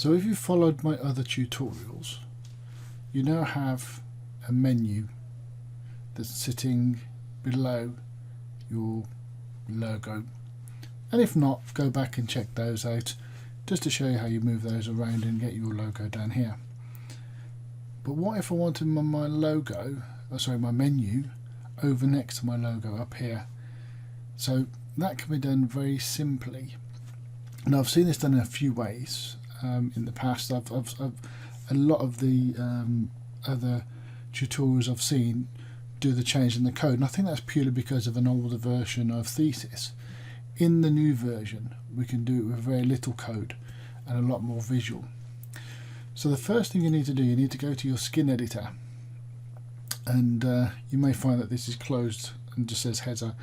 So if you followed my other tutorials, you now have a menu that's sitting below your logo, and if not, go back and check those out just to show you how you move those around and get your logo down here. But what if I wanted my logo, my menu over next to my logo up here? So that can be done very simply. Now I've seen this done in a few ways in the past. I've a lot of the other tutorials I've seen do the change in the code, and I think that's purely because of an older version of Thesis. In the new version we can do it with very little code and a lot more visual. So the first thing you need to do, you need to go to your skin editor, and you may find that this is closed and just says header,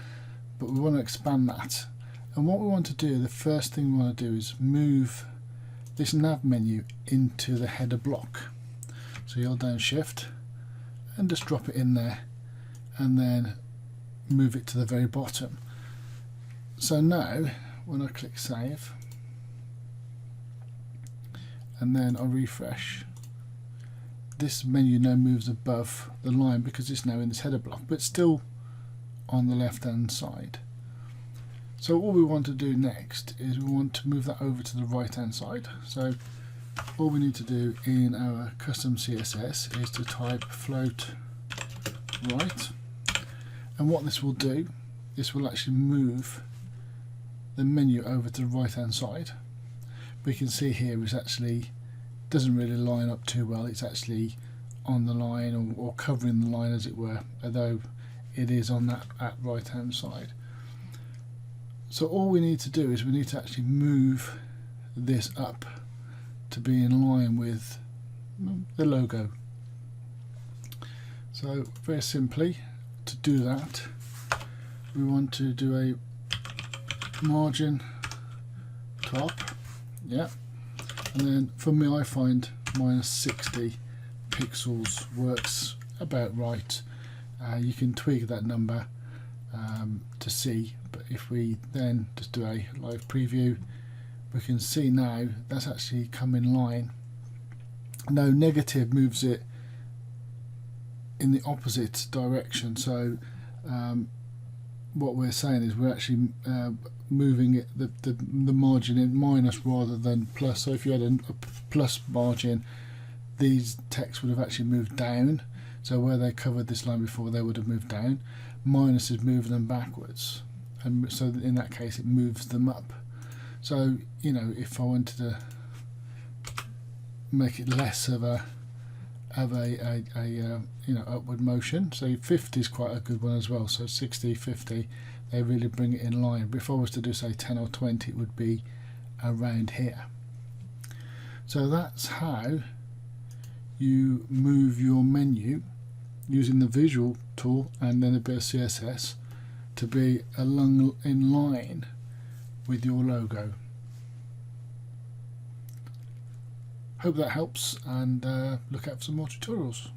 but we want to expand that. And what we want to do, the first thing we want to do is move this nav menu into the header block. So you'll down shift and just drop it in there, and then move it to the very bottom. So now when I click save and then I refresh, this menu now moves above the line because it's now in this header block, but still on the left hand side. So all we want to do next is we want to move that over to the right hand side. So all we need to do in our custom CSS is to type float right, and what this will do, this will actually move the menu over to the right hand side. We can see here it's actually doesn't really line up too well. It's actually on the line or covering the line as it were, although it is on that right hand side. So all we need to do is we need to actually move this up to be in line with the logo. So very simply, to do that, we want to do a margin top, yeah, and then for me I find -60 pixels works about right. You can tweak that number to see, but if we then just do a live preview, we can see now that's actually come in line. Now negative moves it in the opposite direction, so what we're saying is we're actually moving it the margin in minus rather than plus. So if you had a plus margin, these text would have actually moved down. So where they covered this line before, they would have moved down. Minus is moving them backwards, and so in that case it moves them up. So you know, if I wanted to make it less of a you know, upward motion, so 50 is quite a good one as well. So 60, 50, they really bring it in line. But if I was to do say 10 or 20, it would be around here. So that's how you move your menu using the visual tool and then a bit of CSS to be in line with your logo. Hope that helps, and look out for some more tutorials.